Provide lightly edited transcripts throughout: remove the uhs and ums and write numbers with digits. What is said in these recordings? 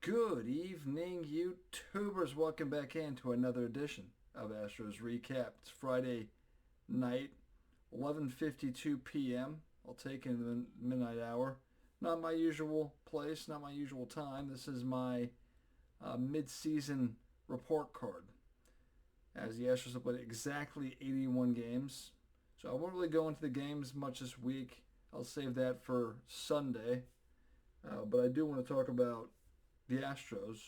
Good evening, YouTubers. Welcome back into another edition of Astros Recap. It's Friday night, 11:52 p.m. I'll take in the midnight hour. Not my usual place, not my usual time. This is my mid-season report card, as the Astros have played exactly 81 games. So I won't really go into the games much this week. I'll save that for Sunday. But I do want to talk about the Astros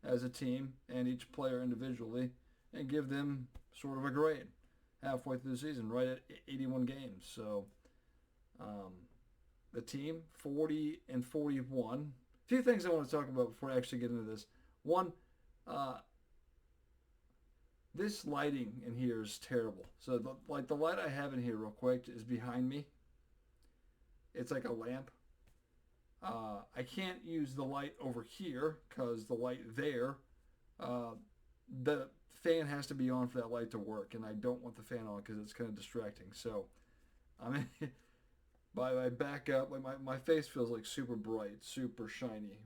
as a team and each player individually and give them sort of a grade halfway through the season, right at 81 games. So the team, 40 and 41. A few things I want to talk about before I actually get into this. One, this lighting in here is terrible. So the light I have in here real quick is behind me. It's like a lamp. I can't use the light over here because the light there, the fan has to be on for that light to work, and I don't want the fan on because it's kind of distracting. So, I mean, by I back up, like my face feels like super bright, super shiny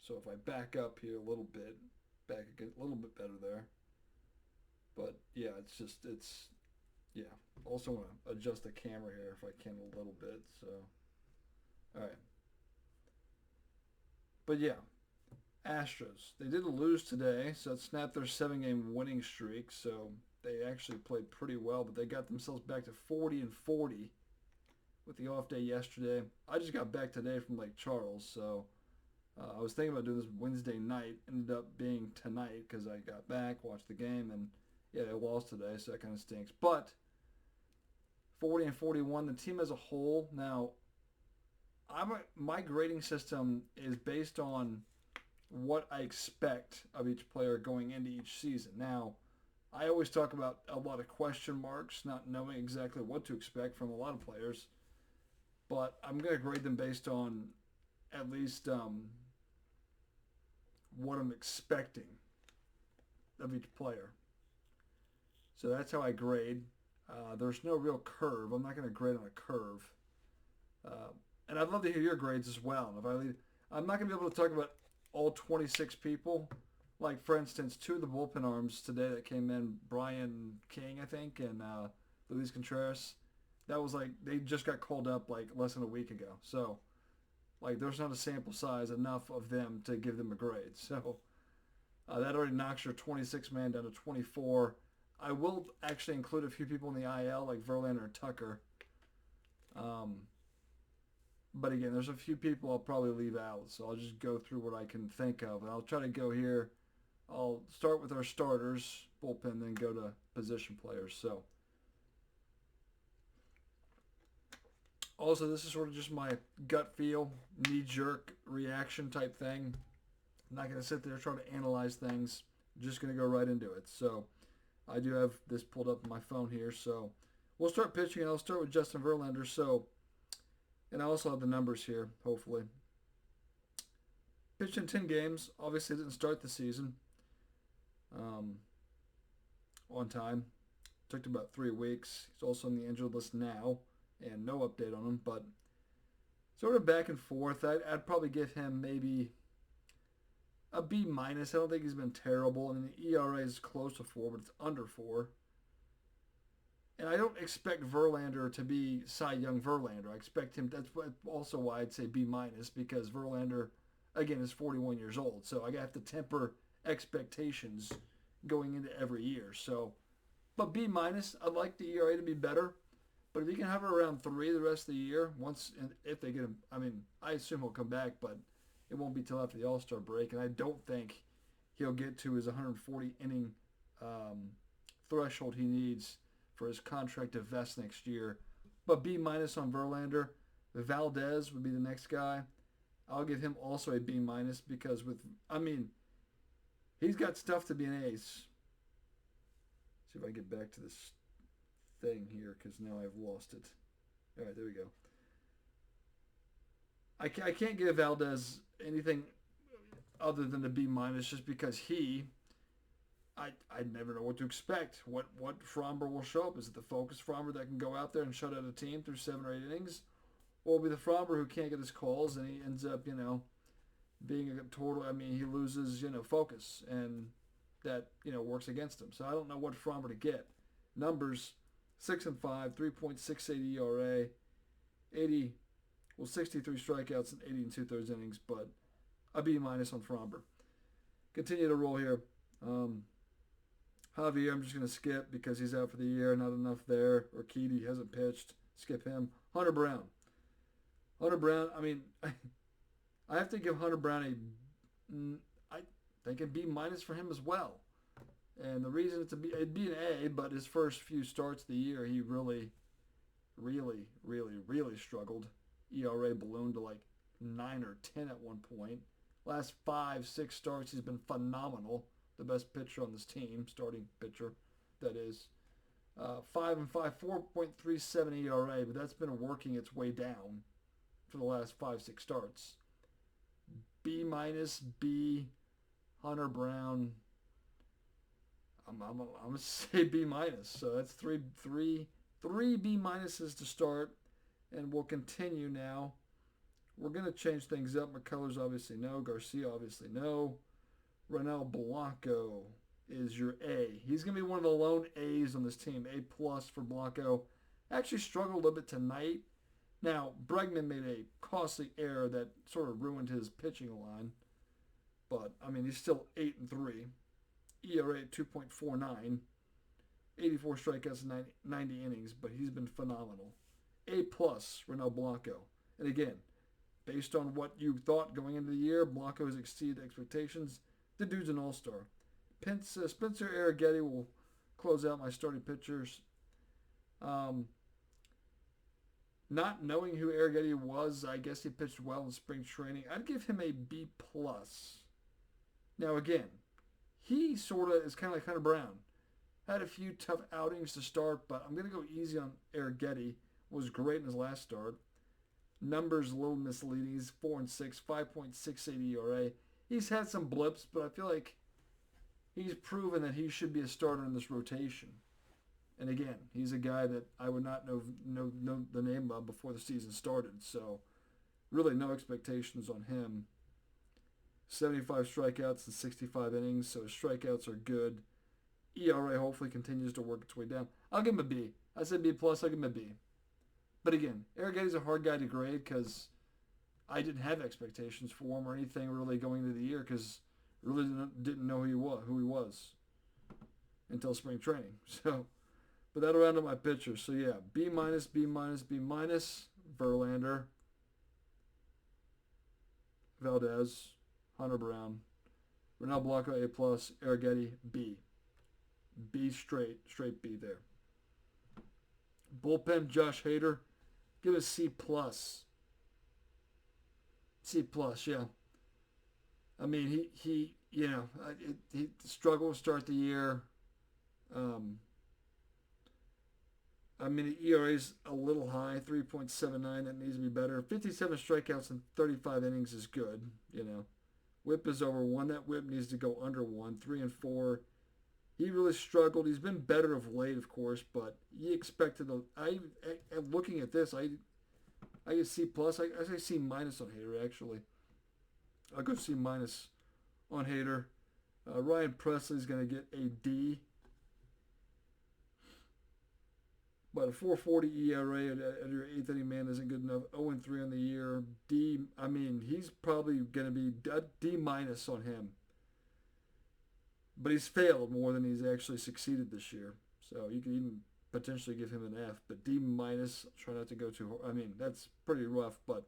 so if I back up here a little bit, back a little bit better there. But yeah, yeah. Also want to adjust the camera here if I can a little bit. So, all right. But yeah, Astros. They did lose today, so it snapped their 7-game winning streak. So they actually played pretty well, but they got themselves back to 40 and 40 with the off day yesterday. I just got back today from Lake Charles, so I was thinking about doing this Wednesday night. Ended up being tonight because I got back, watched the game, and yeah, they lost today, so that kind of stinks. But 40 and 41, the team as a whole now. My grading system is based on what I expect of each player going into each season. Now, I always talk about a lot of question marks, not knowing exactly what to expect from a lot of players, but I'm going to grade them based on at least what I'm expecting of each player. So that's how I grade. There's no real curve. I'm not going to grade on a curve. And I'd love to hear your grades as well. And I'm not going to be able to talk about all 26 people. Like, for instance, two of the bullpen arms today that came in, Brian King, I think, and Luis Contreras. That was like, they just got called up like less than a week ago. So, like, there's not a sample size enough of them to give them a grade. So, that already knocks your 26-man down to 24. I will actually include a few people in the IL, like Verlander and Tucker. But again, there's a few people I'll probably leave out, so I'll just go through what I can think of. And I'll try to go here. I'll start with our starters, bullpen, then go to position players. So, also, this is sort of just my gut feel, knee-jerk reaction type thing. I'm not going to sit there trying to analyze things. I'm just going to go right into it. So, I do have this pulled up on my phone here. So, we'll start pitching, and I'll start with Justin Verlander. So, and I also have the numbers here, hopefully. Pitched in 10 games. Obviously didn't start the season on time. Took about 3 weeks. He's also on the injured list now, and no update on him. But sort of back and forth. I'd probably give him maybe a B minus. I don't think he's been terrible. I mean, the ERA is close to 4, but it's under 4. And I don't expect Verlander to be Cy Young Verlander. I expect him. That's also why I'd say B minus, because Verlander, again, is 41 years old. So I have to temper expectations going into every year. So, but B minus, I'd like the ERA to be better. But if you can have it around 3 the rest of the year, if they get him, I mean, I assume he'll come back, but it won't be till after the All-Star break. And I don't think he'll get to his 140 inning threshold he needs for his contract to vest next year. But B minus on Verlander. Valdez would be the next guy. I'll give him also a B minus because he's got stuff to be an ace. See if I get back to this thing here because now I've lost it. All right, there we go. I can't give Valdez anything other than a B minus just because I never know what to expect. What Framber will show up. Is it the focused Framber that can go out there and shut out a team through 7 or 8 innings? Or will it be the Framber who can't get his calls and he ends up, being a total, I mean, he loses, focus, and that, works against him. So I don't know what Framber to get. Numbers 6-5, 3.68 ERA, 80, 63 strikeouts and 80 and 2/3 innings, but a B minus on Framber. Continue to roll here. Javier, I'm just going to skip because he's out for the year. Not enough there. Urquidy hasn't pitched. Skip him. Hunter Brown. Hunter Brown, I mean, I have to give Hunter Brown I think a B minus for him as well. And the reason it'd be an A, but his first few starts of the year, he really, really, really, really struggled. ERA ballooned to like 9 or 10 at one point. Last 5-6 starts, he's been phenomenal. The best pitcher on this team, starting pitcher, that is. 5-5, 4.37 ERA, but that's been working its way down for the last 5-6 starts. B minus, B, Hunter Brown. I'm gonna say B minus. So that's three B minuses to start, and we'll continue now. We're gonna change things up. McCullers obviously no. Garcia obviously no. Ronel Blanco is your A. He's gonna be one of the lone A's on this team. A plus for Blanco. Actually struggled a little bit tonight. Now Bregman made a costly error that sort of ruined his pitching line, but I mean he's still 8-3. ERA at 2.49, 84 strikeouts and 90 innings, but he's been phenomenal. A plus, Ronel Blanco. And again, based on what you thought going into the year, Blanco has exceeded expectations. The dude's an all-star. Spencer Arrighetti will close out my starting pitchers. Not knowing who Arrighetti was, I guess he pitched well in spring training. I'd give him a B plus. Now again, he sort of is kind of like Hunter Brown. Had a few tough outings to start, but I'm going to go easy on Arrighetti. Was great in his last start. Numbers a little misleading. He's 4-6, 5.68 ERA. He's had some blips, but I feel like he's proven that he should be a starter in this rotation. And again, he's a guy that I would not know the name of before the season started. So really no expectations on him. 75 strikeouts and 65 innings, so his strikeouts are good. ERA hopefully continues to work its way down. I'll give him a B. I said B plus, I'll give him a B. But again, Arrighetti's a hard guy to grade because I didn't have expectations for him or anything really going into the year because I really didn't know who he was until spring training. So, but that'll round up my pitchers. So yeah, B minus, B minus, B minus, Verlander, Valdez, Hunter Brown, Ronel Blanco A plus, Arrighetti B. B straight B there. Bullpen Josh Hader, give a C plus. C plus, yeah. I mean he struggled to start the year. I mean the ERA's a little high, 3.79. That needs to be better. 57 strikeouts and 35 innings is good. WHIP is over 1. That WHIP needs to go under 1. 3-4. He really struggled. He's been better of late, of course, but he expected. Looking at this, I get C plus. I say C minus on Hader actually. I'll go C minus on Hader. Ryan Presley's going to get a D. But a 4.40 ERA at your eighth inning man isn't good enough. 0-3 on the year. D. I mean, he's probably going to be D minus on him. But he's failed more than he's actually succeeded this year. So you can even potentially give him an F. But D minus, try not to go too hard. I mean, that's pretty rough. But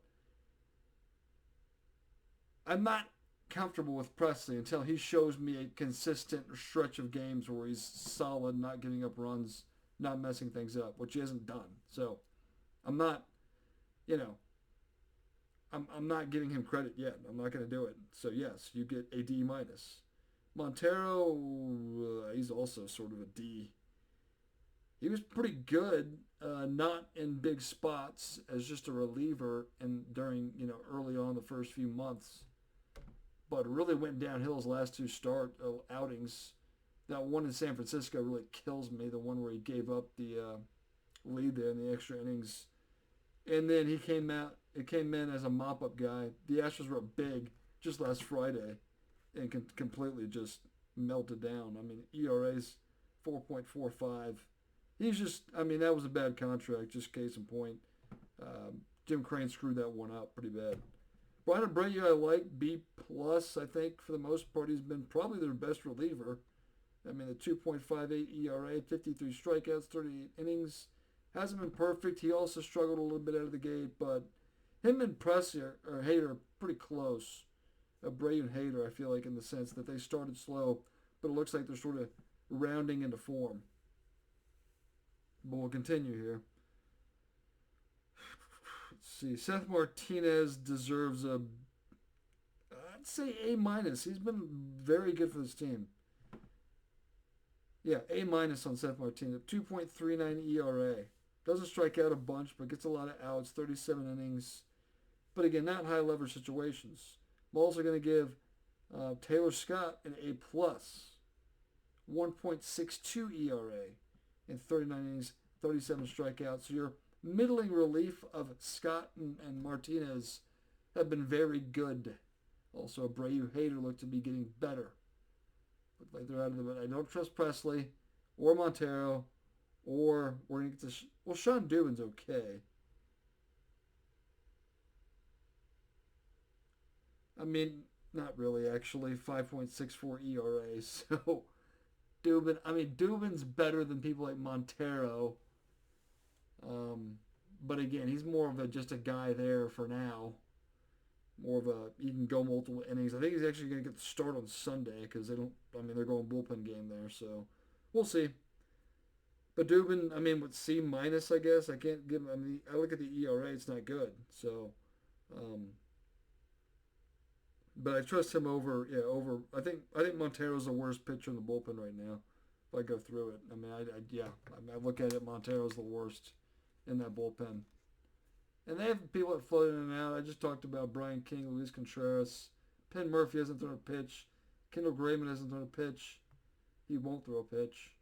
I'm not comfortable with Presley until he shows me a consistent stretch of games where he's solid, not giving up runs, not messing things up, which he hasn't done. So I'm not, I'm not giving him credit yet. I'm not going to do it. So yes, you get a D minus. Montero, he's also sort of a D. He was pretty good, not in big spots as just a reliever and during, early on the first few months. But really went downhill his last two outings. That one in San Francisco really kills me, the one where he gave up the lead there in the extra innings. And then he came in as a mop-up guy. The Astros were up big. just last Friday and completely just melted down. I mean, ERA's 4.45. He's just, I mean, that was a bad contract, just case in point. Jim Crane screwed that one up pretty bad. Brian Abreu, I like B plus. I think for the most part, he's been probably their best reliever. I mean, the 2.58 ERA, 53 strikeouts, 38 innings. Hasn't been perfect. He also struggled a little bit out of the gate, but him and Hader are pretty close. Abreu and Hader, I feel like, in the sense that they started slow, but it looks like they're sort of rounding into form. But we'll continue here. Let's see. Seth Martinez deserves I'd say A minus. He's been very good for this team. Yeah, A minus on Seth Martinez. 2.39 ERA. Doesn't strike out a bunch, but gets a lot of outs. 37 innings. But again, not high leverage situations. I'm also going to give Taylor Scott an A plus. 1.62 ERA in 39 innings, 37 strikeouts. So your middling relief of Scott and Martinez have been very good. Also, Abreu Hader look to be getting better. Look like they're out of the. But I don't trust Presley or Montero, or we're gonna get to. Sean Dubin's okay. I mean, not really actually. 5.64 ERA. So Dubin's better than people like Montero. But again, he's more of just a guy there for now. More of he can go multiple innings. I think he's actually going to get the start on Sunday because they're going bullpen game there. So we'll see. But Dubin, with C minus, I guess. I can't give him, I look at the ERA, it's not good. So, but I trust him over, I think Montero's the worst pitcher in the bullpen right now. If I go through it, I look at it, Montero's the worst in that bullpen. And they have people that float in and out. I just talked about Brian King, Luis Contreras. Penn Murphy hasn't thrown a pitch. Kendall Graveman hasn't thrown a pitch. He won't throw a pitch.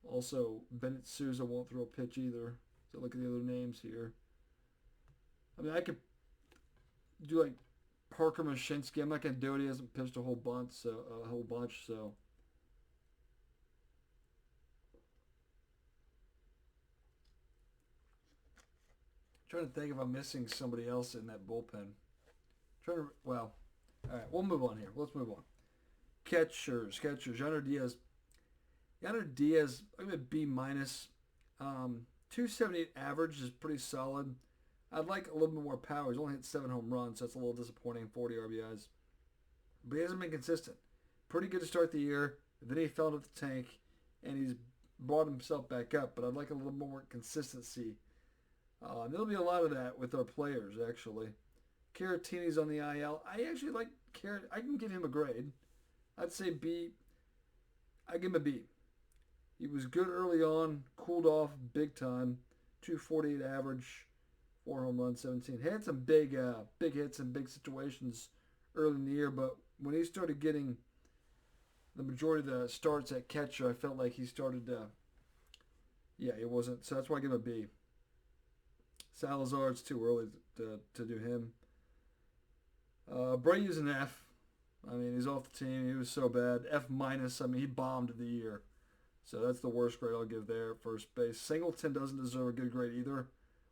Also, Bennett Sousa won't throw a pitch either. So look at the other names here. I could do like Parker Mashinsky. I'm not going to do it. He hasn't pitched a whole bunch. So. Trying to think if I'm missing somebody else in that bullpen. All right, we'll move on here. Let's move on. Catchers. Yonder Diaz, I'm going to B minus. 278 average is pretty solid. I'd like a little bit more power. He's only hit 7 home runs, so that's a little disappointing. 40 RBIs, but he hasn't been consistent. Pretty good to start the year. Then he fell into the tank, and he's brought himself back up. But I'd like a little more consistency. There'll be a lot of that with our players, actually. Caratini's on the IL. I actually like Carat. I can give him a grade. I'd say B. I give him a B. He was good early on, cooled off big time. 248 average, 4 home runs, 17. Had some big hits in big situations early in the year, but when he started getting the majority of the starts at catcher, I felt like he started it wasn't. So that's why I give him a B. Salazar, it's too early to do him. Abreu's an F. He's off the team. He was so bad. F minus. He bombed the year. So that's the worst grade I'll give there at first base. Singleton doesn't deserve a good grade either.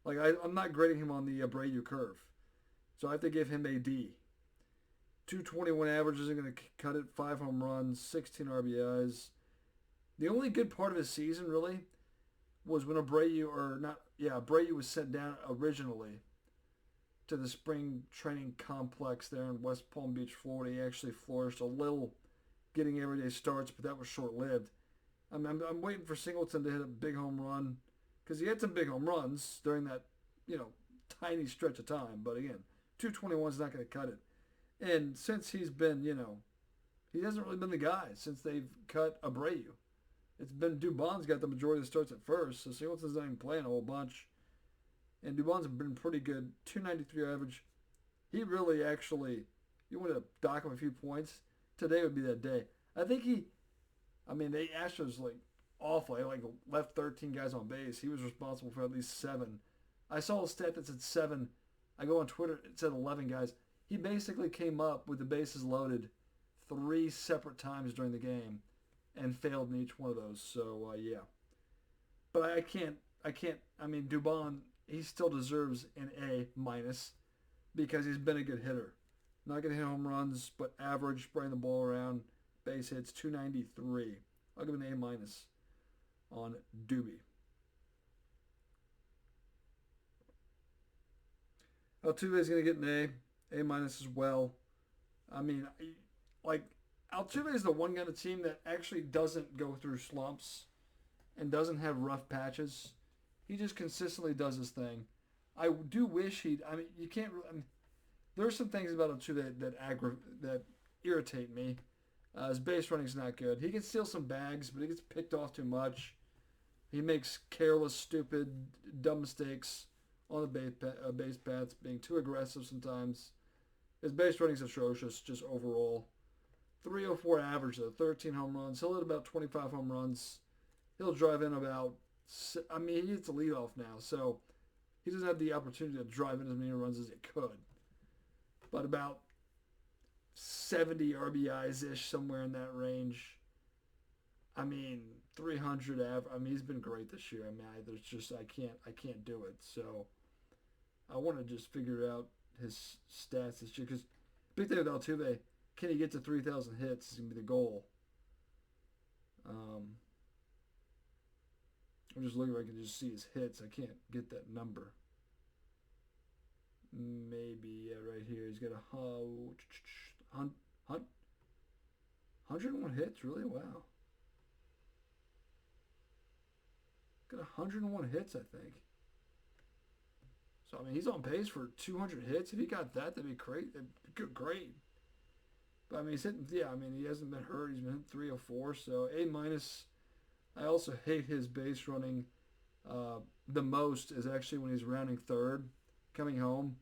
I'm not grading him on the Abreu curve. So I have to give him a D. 221 average isn't going to cut it. 5 home runs, 16 RBIs. The only good part of his season, really, was when Abreu was sent down originally to the spring training complex there in West Palm Beach, Florida. He actually flourished a little getting everyday starts, but that was short-lived. I'm waiting for Singleton to hit a big home run because he had some big home runs during that, tiny stretch of time. But again, 221 is not going to cut it. And since he's been, he hasn't really been the guy since they've cut Abreu. It's been Dubon's got the majority of the starts at first, so Singleton's not even playing a whole bunch. And Dubon's been pretty good. 293 average. He really actually, you want to dock him a few points, today would be that day. I think the Astros awful. They left 13 guys on base. He was responsible for at least 7. I saw a stat that said 7. I go on Twitter, it said 11 guys. He basically came up with the bases loaded 3 separate times during the game and failed in each one of those. So, yeah. But I mean, Dubon, he still deserves an A minus because he's been a good hitter. Not going to hit home runs, but average, spraying the ball around, base hits, 293. I'll give him an A minus on Doobie. Altuve is going to get an A minus as well. I mean, like, Altuve is the one guy on the team that actually doesn't go through slumps and doesn't have rough patches. He just consistently does his thing. I do wish he'd. I mean, you can't. I mean, there are some things about Altuve that irritate me. His base running's not good. He can steal some bags, but he gets picked off too much. He makes careless, stupid, dumb mistakes on the base paths, being too aggressive sometimes. His base running's atrocious, just overall. 304 average, though, 13 home runs. He'll hit about 25 home runs. He'll drive in about, I mean, he hits the leadoff now, so he doesn't have the opportunity to drive in as many runs as he could. But about 70 RBIs-ish, somewhere in that range. I mean, 300 average. I mean, he's been great this year. I mean, there's just, I can't do it. So I want to just figure out his stats this year. Because big thing with Altuve, can he get to 3,000 hits is going to be the goal. I'm just looking if I can just see his hits. I can't get that number. Maybe, yeah, right here. He's got 101 hits? Really? Wow. Got 101 hits, I think. So, I mean, he's on pace for 200 hits. If he got that, that'd be great. Great. But, I mean, he's hitting, yeah, I mean, he hasn't been hurt. He's been hitting 304, so A minus. I also hate his base running. The most is actually when he's rounding third, coming home.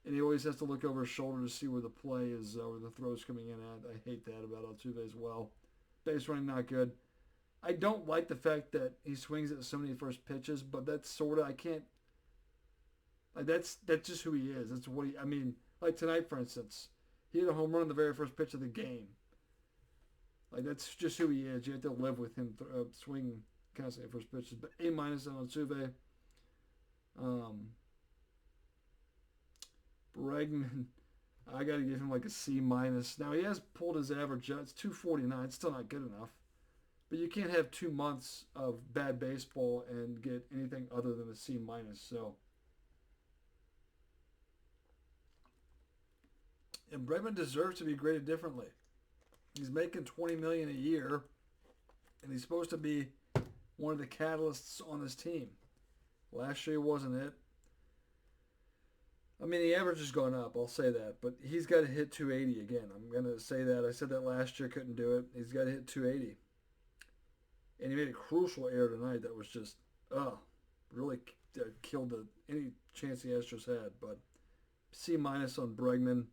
And he always has to look over his shoulder to see where the play is, where the throw's coming in at. I hate that about Altuve as well. Base running not good. I don't like the fact that he swings at so many first pitches, but that's sort of, I can't, like, that's just who he is. That's what I mean, like tonight, for instance, he hit a home run on the very first pitch of the game. Like, that's just who he is. You have to live with him swinging constantly at first pitches. But A minus on Altuve. Bregman, I got to give him like a C minus. Now, he has pulled his average out. It's 249. It's still not good enough. But you can't have 2 months of bad baseball and get anything other than a C minus. So, and Bregman deserves to be graded differently. He's making $20 million a year, and he's supposed to be one of the catalysts on this team. Last year wasn't it. I mean, the average has gone up, I'll say that, but he's got to hit 280 again. I'm going to say that. I said that last year, couldn't do it. He's got to hit 280. And he made a crucial error tonight that was just, really killed any chance the Astros had. But C minus on Bregman.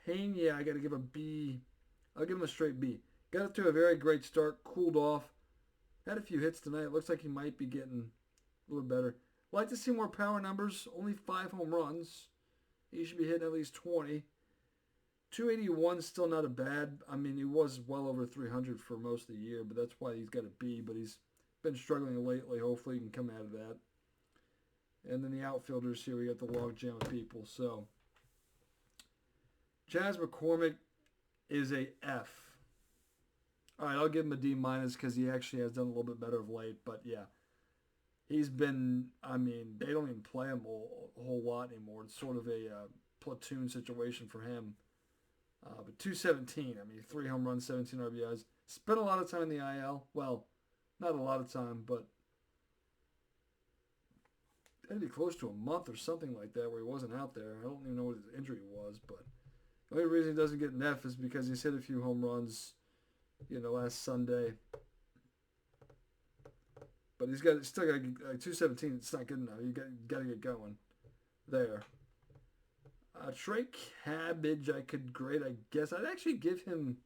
Payne, yeah, I got to give a B. I'll give him a straight B. Got it to a very great start, cooled off. Had a few hits tonight. Looks like he might be getting a little better. Like to see more power numbers. Only 5 home runs. He should be hitting at least 20. 281 still not a bad. I mean, he was well over 300 for most of the year, but that's why he's got a B. But he's been struggling lately. Hopefully he can come out of that. And then the outfielders here, we got the logjam of people. So, Jazz McCormick is a F. All right, I'll give him a D minus because he actually has done a little bit better of late. But yeah, he's been, I mean, they don't even play him a whole lot anymore. It's sort of a platoon situation for him. But 217, I mean, 3 home runs, 17 RBIs. Spent a lot of time in the IL. Well, not a lot of time, but had to be close to a month or something like that where he wasn't out there. I don't even know what his injury was, but the only reason he doesn't get an F is because he's hit a few home runs, last Sunday. But he's still got like 217. It's not good enough. You got to get going there. Trey Cabbage, I could grade, I guess. I'd actually give him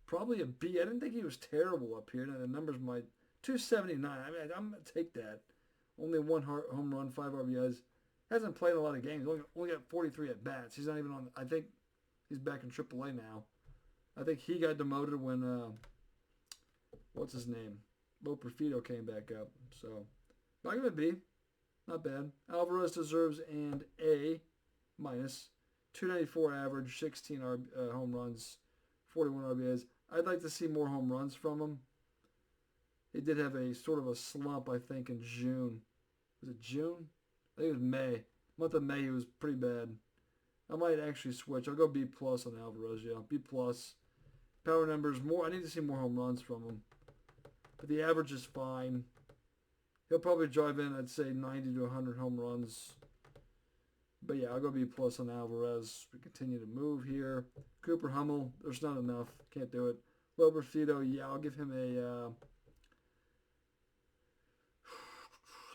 probably a B. I didn't think he was terrible up here. Now the numbers might 279. I mean, I'm gonna take that. Only 1 home run, 5 RBIs. Hasn't played a lot of games. Only got 43 at bats. He's not even on. I think he's back in AAA now. I think he got demoted when what's his name? Lo Perfido came back up. So, but I give it a B. Not bad. Alvarez deserves an A minus. 294 average, 16 home runs, 41 RBIs. I'd like to see more home runs from him. He did have a sort of a slump, I think, in June. Was it June? I think it was May. Month of May, he was pretty bad. I might actually switch. I'll go B plus on Alvarez. Yeah, B plus. Power numbers more. I need to see more home runs from him. But the average is fine. He'll probably drive in, I'd say, 90 to 100 home runs. But yeah, I'll go B plus on Alvarez. We continue to move here. Cooper Hummel, there's not enough. Can't do it. Loberfido, yeah, I'll give him a...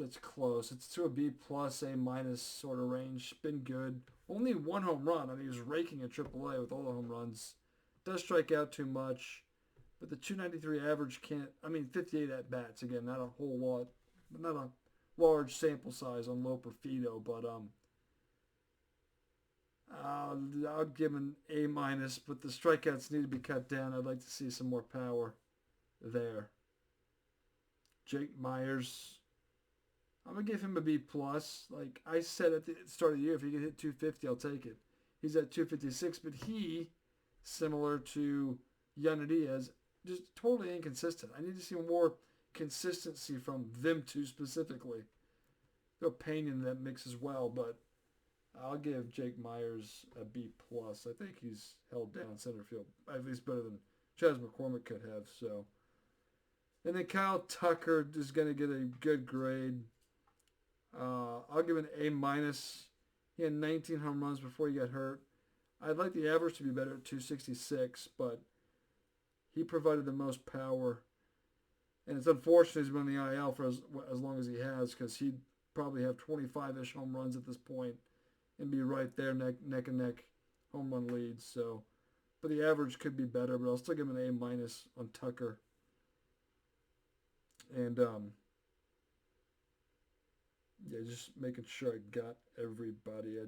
It's close. It's to a B plus, A minus sort of range. Been good. Only one home run. I mean, he was raking at AAA with all the home runs. Does strike out too much. But the 293 average can't... I mean, 58 at bats. Again, not a whole lot. Not a large sample size on Loperfido, but I'll give him an A minus, but the strikeouts need to be cut down. I'd like to see some more power there. Jake Myers, I'm gonna give him a B plus. Like I said at the start of the year, if he could hit 250, I'll take it. He's at 256, but he, similar to Yanni Diaz, just totally inconsistent. I need to see more consistency from them two specifically. Throw Payne in that mix as well, but I'll give Jake Myers a B plus. I think he's held down center field at least better than Chas McCormick could have. So, and then Kyle Tucker is going to get a good grade. I'll give an A minus. He had 19 home runs before he got hurt. I'd like the average to be better at 266, but he provided the most power. And it's unfortunate he's been in the IL for as long as he has, because he'd probably have 25-ish home runs at this point and be right there neck and neck home run leads. So, but the average could be better, but I'll still give him an A minus on Tucker. And yeah, just making sure I got everybody. I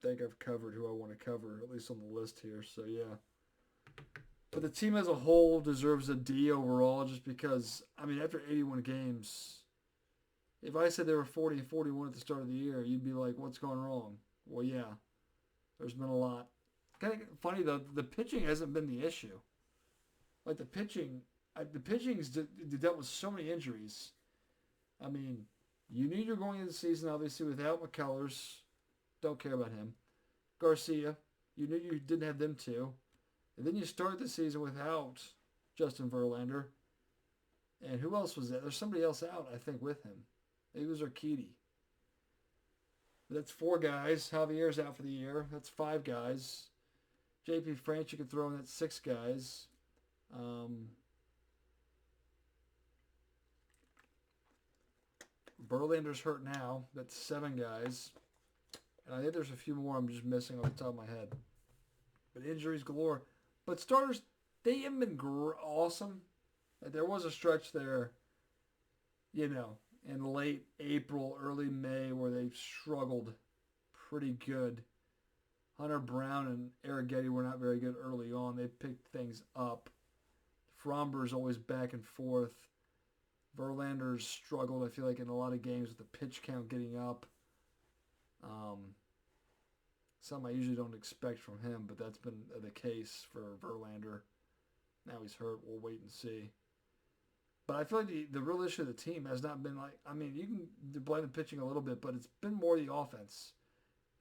think I've covered who I want to cover, at least on the list here. So yeah. But the team as a whole deserves a D overall, just because, I mean, after 81 games, if I said they were 40 and 41 at the start of the year, you'd be like, what's gone wrong? Well, yeah, there's been a lot. Kind of funny, though, the pitching hasn't been the issue. Like, the pitching's dealt with so many injuries. I mean, you knew you're going into the season, obviously, without McCullers. Don't care about him. Garcia, you knew you didn't have them too. And then you start the season without Justin Verlander. And who else was there? There's somebody else out, I think, with him. Maybe it was Urquidy. That's 4 guys. Javier's out for the year. That's 5 guys. J.P. France you could throw in. That's 6 guys. Verlander's hurt now. That's 7 guys. And I think there's a few more I'm just missing off the top of my head. But injuries galore. But starters, they haven't been awesome. Like there was a stretch there, you know, in late April, early May, where they struggled pretty good. Hunter Brown and Arrighetti were not very good early on. They picked things up. Fromber's always back and forth. Verlander's struggled, I feel like, in a lot of games with the pitch count getting up. Something I usually don't expect from him, but that's been the case for Verlander. Now he's hurt. We'll wait and see. But I feel like the real issue of the team has not been like, I mean, you can blame the pitching a little bit, but it's been more the offense.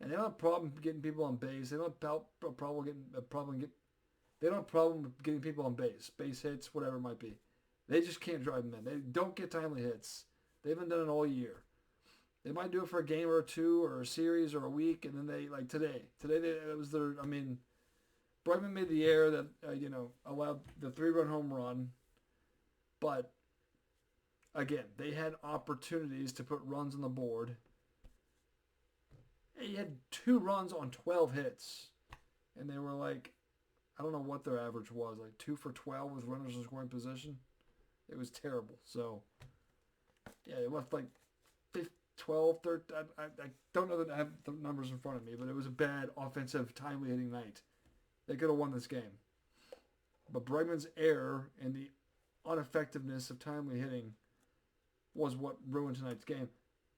And they don't have a problem getting people on base. They don't have a problem getting people on base hits, whatever it might be. They just can't drive them in. They don't get timely hits. They haven't done it all year. They might do it for a game or two or a series or a week, and then they, like today. It was their, I mean, Bregman made the error that, allowed the 3-run home run. But, again, they had opportunities to put runs on the board. He had 2 runs on 12 hits. And they were like, I don't know what their average was, like 2 for 12 with runners in scoring position. It was terrible. So, yeah, they left like 12, 13. I don't know that I have the numbers in front of me, but it was a bad offensive timely hitting night. They could have won this game. But Bregman's error and the ineffectiveness of timely hitting was what ruined tonight's game.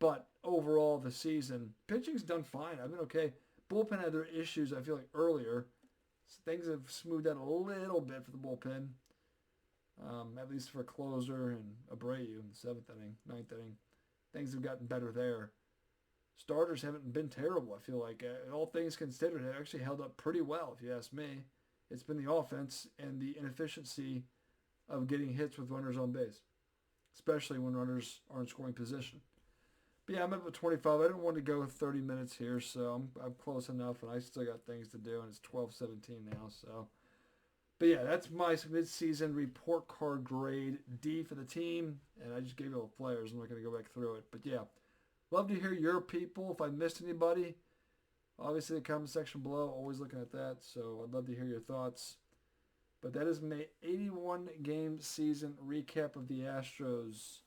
But overall, the season, pitching's done fine. I've been okay. Bullpen had their issues, I feel like, earlier. So things have smoothed out a little bit for the bullpen, at least for closer and Abreu in the seventh inning, ninth inning. Things have gotten better there. Starters haven't been terrible, I feel like. All things considered, it actually held up pretty well, if you ask me. It's been the offense and the inefficiency of getting hits with runners on base, especially when runners are in scoring position. But yeah, I'm up at 25. I didn't want to go 30 minutes here, so I'm close enough, and I still got things to do, and it's 12:17 now. So, but yeah, that's my midseason report card grade D for the team, and I just gave you all the players. I'm not going to go back through it, but yeah, love to hear your people. If I missed anybody, obviously the comment section below. Always looking at that, so I'd love to hear your thoughts. But that is my 81 game season recap of the Astros.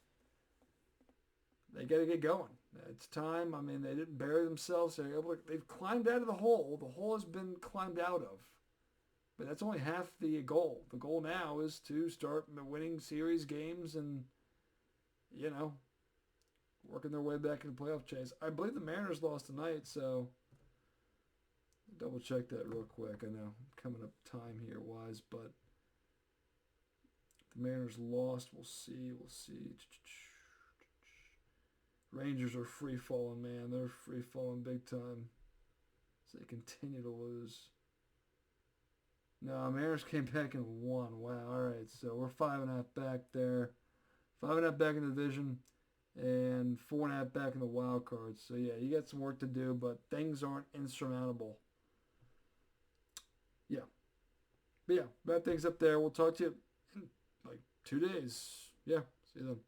They got to get going. It's time. I mean, they didn't bury themselves. They've climbed out of the hole. The hole has been climbed out of. But that's only half the goal. The goal now is to start winning series games and, working their way back into playoff chase. I believe the Mariners lost tonight, so double check that real quick. I know I'm coming up time here wise, but the Mariners lost. We'll see. Rangers are free falling, man. They're free falling big time. So they continue to lose. No, Mariners came back and won. Wow. All right. So we're 5.5 back there. 5.5 back in the division, and 4.5 back in the wild card. So yeah, you got some work to do, but things aren't insurmountable. Yeah. But yeah, bad things up there. We'll talk to you in like 2 days. Yeah. See you then.